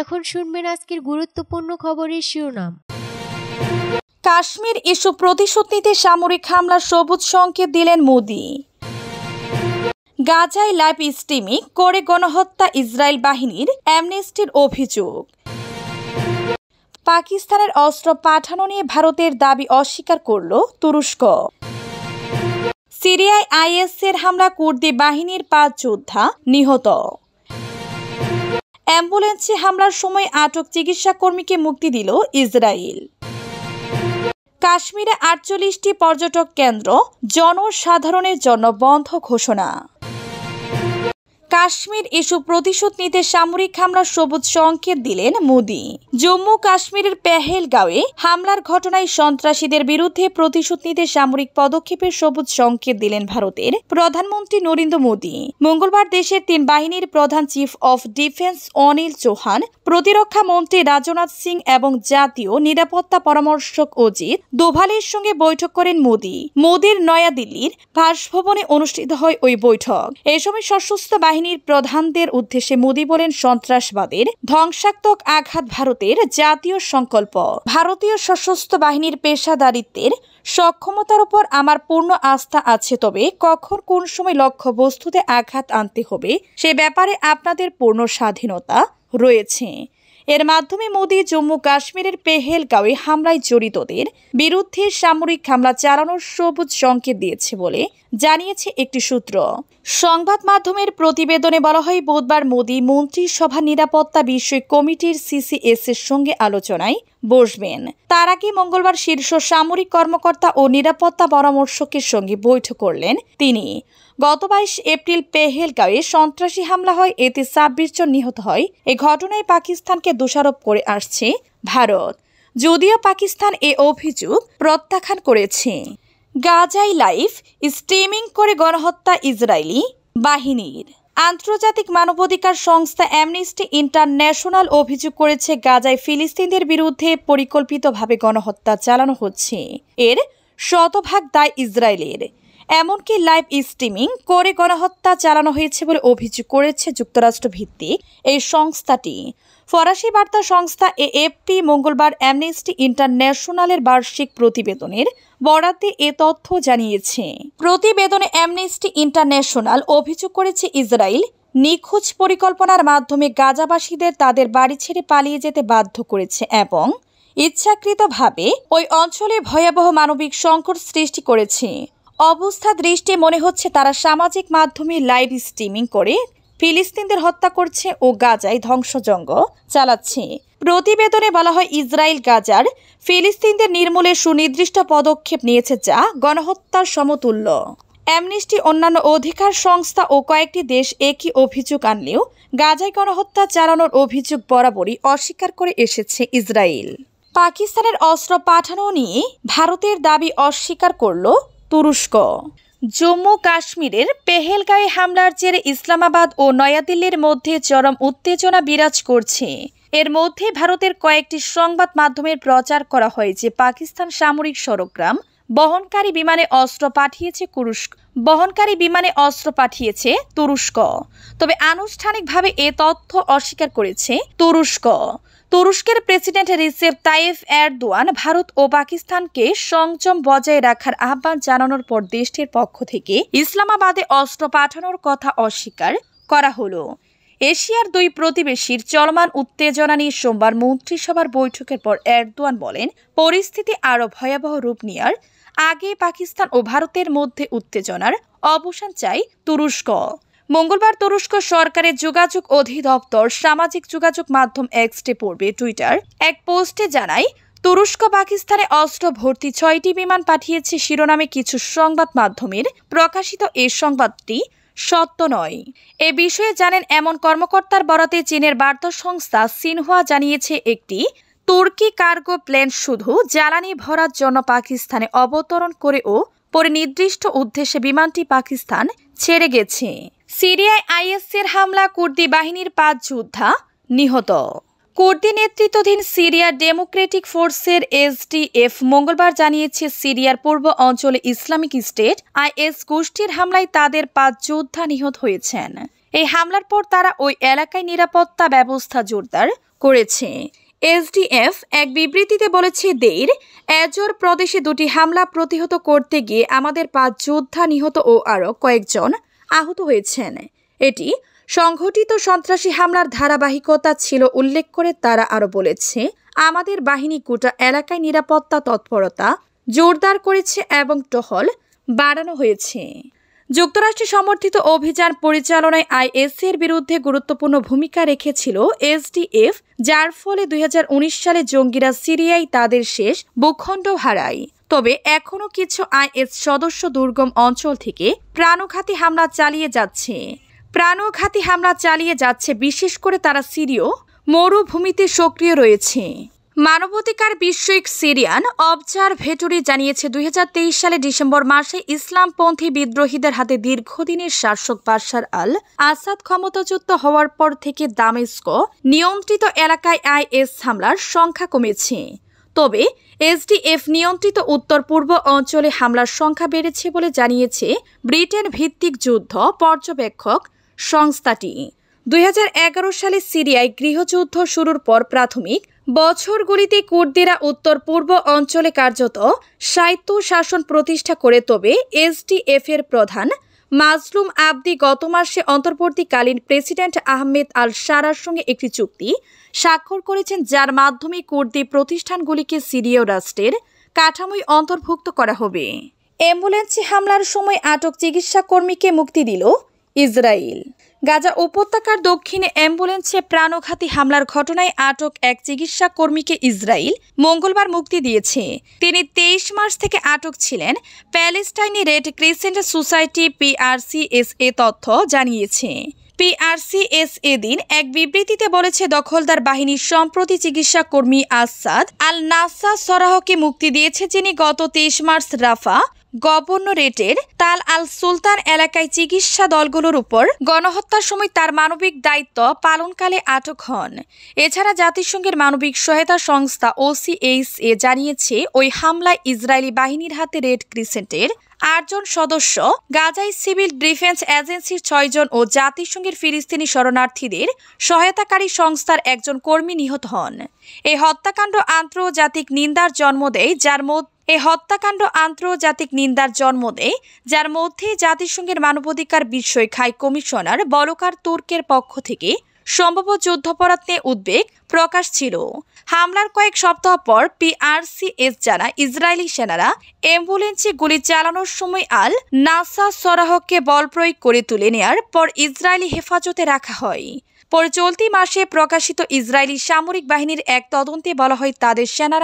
এখন শুনবেন আজকের গুরুত্বপূর্ণ খবরের শিরোনাম। কাশ্মীর ইস্যু প্রতিশোধ নিতে সামরিক হামলার সবুজ সংকেত দিলেন মোদি। গাজায় লাইভ স্ট্রিমিং করে গণহত্যা ইসরায়েল বাহিনীর, অ্যামনেস্টির অভিযোগ। পাকিস্তানের অস্ত্র পাঠানো নিয়ে ভারতের দাবি অস্বীকার করল তুরস্ক। সিরিয়ায় আইএসের হামলা, কুর্দি বাহিনীর ৫ যোদ্ধা নিহত। অ্যাম্বুলেন্সে হামলার সময় আটক চিকিৎসা কর্মীকে মুক্তি দিল ইসরায়েল। কাশ্মীরে ৪৮টি পর্যটক কেন্দ্র জনসাধারণের জন্য বন্ধ ঘোষণা। কাশ্মীর ইস্যু প্রতিশোধ নিতে সামরিক হামলার সবুজ সংকেত দিলেন মোদি। জম্মু কাশ্মীরের পেহেলগাঁওয়ে হামলার ঘটনায় সন্ত্রাসীদের বিরুদ্ধে প্রতিশোধ নিতে সামরিক পদক্ষেপের সবুজ সংকেত দিলেন ভারতের প্রধানমন্ত্রী নরেন্দ্র মোদি। মঙ্গলবার দেশের ৩ বাহিনীর প্রধান chief of defence Anil Chauhan, প্রতিরক্ষা মন্ত্রী রাজনাথ সিং এবং জাতীয় নিরাপত্তা পরামর্শক অজিত দোভালের সঙ্গে বৈঠক করেন মোদি। মোদির নয়াদিল্লির বাসভবনে অনুষ্ঠিত হয় ওই বৈঠক। এ সময় সশস্ত্র বাহিনীর প্রধানদের উদ্দেশ্যে মোদি বলেন, সন্ত্রাসবাদের ধ্বংসাত্মক আঘাত ভারতের জাতীয় সংকল্প। ভারতীয় সশস্ত্র বাহিনীর পেশাদারিত্বের সক্ষমতার উপর আমার পূর্ণ আস্থা আছে, তবে কখন কোন সময় লক্ষ্যবস্তুতে আঘাত আনতে হবে সে ব্যাপারে আপনাদের পূর্ণ স্বাধীনতা রয়েছে। এর মাধ্যমে মোদি জম্মু কাশ্মীরের পেহেলগাঁওয়ে হামলায় জড়িতদের বিরুদ্ধে সামরিক হামলা চালানোর সবুজ সংকেত দিয়েছে বলে জানিয়েছে একটি সূত্র। সংবাদ মাধ্যমের প্রতিবেদনে বলা হয়, বুধবার মোদি মন্ত্রিসভা নিরাপত্তা বিষয়ক কমিটির সিসিএস এর সঙ্গে আলোচনায় বসবেন। তার আগে মঙ্গলবার শীর্ষ সামরিক কর্মকর্তা ও নিরাপত্তা পরামর্শকের সঙ্গে বৈঠক করলেন তিনি। গত ২২ এপ্রিল পেহেলগাঁওয়ে সন্ত্রাসী হামলা হয়, এতে ২৬ জন নিহত হয়। এ ঘটনায় পাকিস্তানকে দোষারোপ করে আসছে ভারত, যদিও পাকিস্তান এ অভিযোগ প্রত্যাখ্যান করেছে। গাজায় লাইভ স্ট্রিমিং করে গণহত্যা ইসরায়েলি বাহিনীর। আন্তর্জাতিক মানবাধিকার সংস্থা অ্যামনেস্টি ইন্টারন্যাশনাল অভিযোগ করেছে, গাজায় ফিলিস্তিনিদের বিরুদ্ধে পরিকল্পিতভাবে গণহত্যা চালানো হচ্ছে। এর শতভাগ দায় ইসরায়েলের। এমনকি লাইভ স্ট্রিমিং করে গণহত্যা চালানো হয়েছে বলে অভিযোগ করেছে যুক্তরাষ্ট্র ভিত্তিক এই সংস্থাটি। ফরাসি বার্তা সংস্থা এএফপি মঙ্গলবার অ্যামনেস্টি ইন্টারন্যাশনালের বার্ষিক প্রতিবেদনের বরাদ্দে এ তথ্য জানিয়েছে। প্রতিবেদনে অ্যামনেস্টি ইন্টারন্যাশনাল অভিযোগ করেছে, ইসরায়েল নিখোঁজ পরিকল্পনার মাধ্যমে গাজাবাসীদের তাদের বাড়ি ছেড়ে পালিয়ে যেতে বাধ্য করেছে এবং ইচ্ছাকৃতভাবে ওই অঞ্চলে ভয়াবহ মানবিক সংকট সৃষ্টি করেছে। অবস্থা দৃষ্টে মনে হচ্ছে তারা সামাজিক মাধ্যমে লাইভ স্ট্রিমিং করে ফিলিস্তিনিদের হত্যা করছে ও গাজায় ধ্বংসযজ্ঞ চালাচ্ছে। প্রতিবেদনে বলা হয়, ইসরায়েল গাজার ফিলিস্তিনিদের নির্মূলে সুনির্দিষ্ট পদক্ষেপ নিয়েছে, যা গণহত্যার সমতুল্য। অ্যামনেস্টি অন্যান্য অধিকার সংস্থা ও কয়েকটি দেশ একই অভিযোগ আনলেও গাজায় গণহত্যা চালানোর অভিযোগ বরাবরই অস্বীকার করে এসেছে ইসরায়েল। পাকিস্তানের অস্ত্র পাঠানো নিয়ে ভারতের দাবি অস্বীকার করল তুরস্ক। জম্মু কাশ্মীরের পেহেলগাঁওয়ে হামলার জেরে ইসলামাবাদ ও নয়াদিল্লির মধ্যে চরম উত্তেজনা বিরাজ করছে। এর মধ্যে ভারতের কয়েকটি সংবাদ মাধ্যমের প্রচার করা হয় যে পাকিস্তান সামরিক সরঞ্জাম বহনকারী বিমানে অস্ত্র পাঠিয়েছে তুরস্ক। তবে আনুষ্ঠানিকভাবে এ তথ্য অস্বীকার করেছে তুরস্ক। তুরস্কের president Recep Tayyip Erdogan Bharat ও পাকিস্তানকে সংযম বজায় রাখার আহ্বান জানানোর পর দেশটির পক্ষ থেকে ইসলামাবাদে অস্ত্র পাঠানোর কথা অস্বীকার করা হলো। এশিয়ার ২ প্রতিবেশীর চলমান উত্তেজনা নিয়ে সোমবার মন্ত্রিসভার বৈঠকের পর এরদোয়ান বলেন, পরিস্থিতি আরও ভয়াবহ রূপ নেওয়ার আগে পাকিস্তান ও ভারতের মধ্যে উত্তেজনার অবসান চাই তুরস্ক। মঙ্গলবার তুরস্ক সরকারের যোগাযোগ অধিদপ্তর সামাজিক যোগাযোগ মাধ্যম এক্সে পূর্বে টুইটার এক পোস্টে জানায়, তুরস্ক পাকিস্তানে অস্ত্র ভর্তি ৬টি বিমান পাঠিয়েছে শিরোনামে কিছু সংবাদ মাধ্যমের প্রকাশিত এ সংবাদটি সত্য নয়। এ বিষয়ে জানেন এমন কর্মকর্তার বরাতে চীনের বার্তা সংস্থা সিনহুয়া জানিয়েছে, একটি তুর্কি কার্গো প্লেন শুধু জ্বালানি ভরার জন্য পাকিস্তানে অবতরণ করে ও পরে নির্দিষ্ট উদ্দেশ্যে বিমানটি পাকিস্তান ছেড়ে গেছে। সিরিয়ায় আইএসের হামলা, কুর্দি বাহিনীর ৫ যোদ্ধা নিহত। কুর্দি নেতৃত্বাধীন সিরিয়ার ডেমোক্রেটিক ফোর্সের এসডিএফ মঙ্গলবার জানিয়েছে, সিরিয়ার পূর্ব অঞ্চলে ইসলামিক স্টেট আইএস গোষ্ঠীর হামলায় তাদের ৫ যোদ্ধা নিহত হয়েছেন। এই হামলার পর তারা ওই এলাকায় নিরাপত্তা ব্যবস্থা জোরদার করেছে। এসডিএফ এক বিবৃতিতে বলেছে, এজর প্রদেশে 2টি হামলা প্রতিহত করতে গিয়ে আমাদের 5 যোদ্ধা নিহত ও আরও কয়েকজন আহত হয়েছেন। এটি সংঘটিত সন্ত্রাসী হামলার ধারাবাহিকতা ছিল উল্লেখ করে তারা আরও বলেছে, আমাদের বাহিনী গোটা এলাকায় নিরাপত্তা তৎপরতা জোরদার করেছে এবং টহল বাড়ানো হয়েছে। যুক্তরাষ্ট্র সমর্থিত অভিযান পরিচালনায় আইএসের বিরুদ্ধে গুরুত্বপূর্ণ ভূমিকা রেখেছিল এসডিএফ, যার ফলে 2019 সালে জঙ্গিরা সিরিয়ায় তাদের শেষ ভূখণ্ড হারায়। তবে এখনও কিছু আইএস সদস্য দুর্গম অঞ্চল থেকে প্রাণঘাতী হামলা চালিয়ে যাচ্ছে, বিশেষ করে তারা সিরীয় মরুভূমিতে সক্রিয় রয়েছে। মানবাধিকার বিষয়ক সিরিয়ান অবজারভেটরি জানিয়েছে, 2023 সালে ডিসেম্বর মাসে ইসলামপন্থী বিদ্রোহীদের হাতে দীর্ঘদিনের শাসক বাশার আল আসাদ ক্ষমতাচ্যুত হওয়ার পর থেকে দামেস্ক নিয়ন্ত্রিত এলাকায় আইএস হামলার সংখ্যা কমেছে। তবে এসডিএফ নিয়ন্ত্রিত উত্তর পূর্ব অঞ্চলে হামলার সংখ্যা বেড়েছে বলে জানিয়েছে ব্রিটেন ভিত্তিক যুদ্ধ পর্যবেক্ষক সংস্থাটি। 2011 সালে সিরিয়ায় গৃহযুদ্ধ শুরুর পর প্রাথমিক বছরগুলিতে কুর্দিরা উত্তর পূর্ব অঞ্চলে কার্যত স্বায়ত্ত শাসন প্রতিষ্ঠা করে। তবে এসডিএফ এর প্রধান মাজলুম আবদি গত মাসে অন্তর্বর্তীকালীন প্রেসিডেন্ট আহমেদ আল শারার সঙ্গে একটি চুক্তি স্বাক্ষর করেছেন, যার মাধ্যমে কুর্দি প্রতিষ্ঠানগুলিকে সিরীয় রাষ্ট্রের কাঠামোয় অন্তর্ভুক্ত করা হবে। অ্যাম্বুলেন্সে হামলার সময় আটক চিকিৎসা কর্মীকে মুক্তি দিল ইসরায়েল। গাজা উপত্যকার দক্ষিণে অ্যাম্বুলেন্সে প্রাণঘাতী হামলার ঘটনায় আটক এক চিকিৎসা কর্মীকে ইসরায়েল মঙ্গলবার মুক্তি দিয়েছে। তিনি 23 মার্চ থেকে আটক ছিলেন। প্যালেস্টাইনি রেড ক্রিসেন্ট সোসাইটি পিআরসিএসএ তথ্য জানিয়েছে। পিআরসিএসএ দিন এক বিবৃতিতে বলেছে, দখলদার বাহিনী সম্প্রতি চিকিৎসা কর্মী আসাদ আল নাসার সরাহকে মুক্তি দিয়েছে, যিনি গত 23 মার্চ রাফা গভর্নরেটের তাল আল সুলতান এলাকায় চিকিৎসা দলগুলোর উপর গণহত্যার সময় তার মানবিক দায়িত্ব পালনকালে আটক হন। এছাড়া জাতিসংঘের মানবিক সহায়তা সংস্থা ওসিএইচএ জানিয়েছে, ওই হামলায় ইসরায়েলি বাহিনীর হাতে রেড ক্রিসেন্টের 8 জন সদস্য, গাজায় সিভিল ডিফেন্স এজেন্সির 6 জন ও জাতিসংঘের ফিলিস্তিনি শরণার্থীদের সহায়তাকারী সংস্থার 1 জন কর্মী নিহত হন। এই হত্যাকাণ্ড আন্তর্জাতিক নিন্দার জন্ম দেয়, যার মধ্যে জাতিসংঘের মানবাধিকার বিষয়ক হাই কমিশনার বলকার তুর্কের পক্ষ থেকে সম্ভাব্য যুদ্ধাপরাধ নিয়ে উদ্বেগ প্রকাশ ছিল। হামলার কয়েক সপ্তাহ পর পিআরসিএস জানায়, ইসরায়েলি সেনারা অ্যাম্বুলেন্সে গুলি চালানোর সময় আল নাসার সরাহকে বল প্রয়োগ করে তুলে নেয়ার পর ইসরায়েলি হেফাজতে রাখা হয়। পরে চলতি মাসে প্রকাশিত ইসরায়েলি সামরিক বাহিনীর এক তদন্তে বলা হয়, তাদের সেনারা